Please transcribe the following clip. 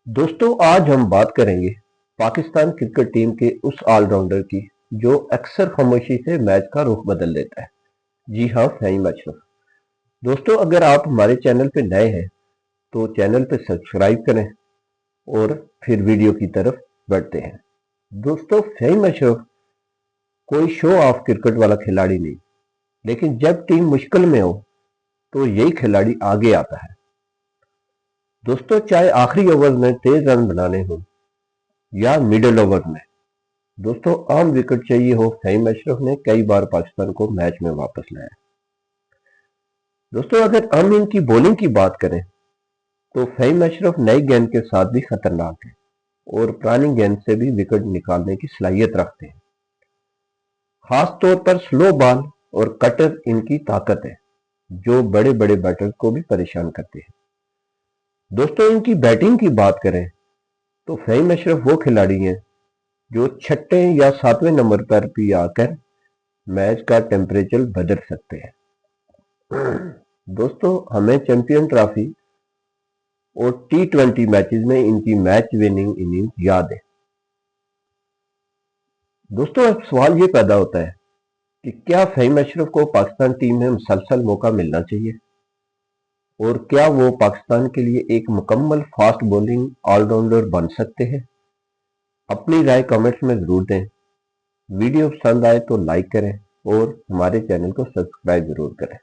दोस्तों आज हम बात करेंगे पाकिस्तान क्रिकेट टीम के उस ऑलराउंडर की जो अक्सर खामोशी से मैच का रुख बदल देता है। जी हाँ, फहीम अशरफ। दोस्तों अगर आप हमारे चैनल पे नए हैं तो चैनल पे सब्सक्राइब करें और फिर वीडियो की तरफ बढ़ते हैं। दोस्तों फहीम अशरफ कोई शो ऑफ क्रिकेट वाला खिलाड़ी नहीं, लेकिन जब टीम मुश्किल में हो तो यही खिलाड़ी आगे आता है। दोस्तों चाहे आखिरी ओवर में तेज रन बनाने हो या मिडिल ओवर में, दोस्तों आम विकेट चाहिए हो, फहीम अशरफ ने कई बार पाकिस्तान को मैच में वापस लाया। दोस्तों अगर हम इनकी बॉलिंग की बात करें तो फहीम अशरफ नई गेंद के साथ भी खतरनाक है और पुरानी गेंद से भी विकेट निकालने की सलाहियत रखते हैं। खास तौर पर स्लो बॉल और कटर इनकी ताकत है जो बड़े बड़े बैटर को भी परेशान करते हैं। दोस्तों इनकी बैटिंग की बात करें तो फहीम अशरफ वो खिलाड़ी हैं जो छठे या सातवें नंबर पर भी आकर मैच का टेम्परेचर बदल सकते हैं। दोस्तों हमें चैंपियन ट्रॉफी और T20 मैचेस में इनकी मैच विनिंग इनिंग याद है। दोस्तों अब सवाल ये पैदा होता है कि क्या फहीम अशरफ को पाकिस्तान टीम में मुसलसल मौका मिलना चाहिए और क्या वो पाकिस्तान के लिए एक मुकम्मल फास्ट बॉलिंग ऑलराउंडर बन सकते हैं। अपनी राय कमेंट्स में जरूर दें। वीडियो पसंद आए तो लाइक करें और हमारे चैनल को सब्सक्राइब जरूर करें।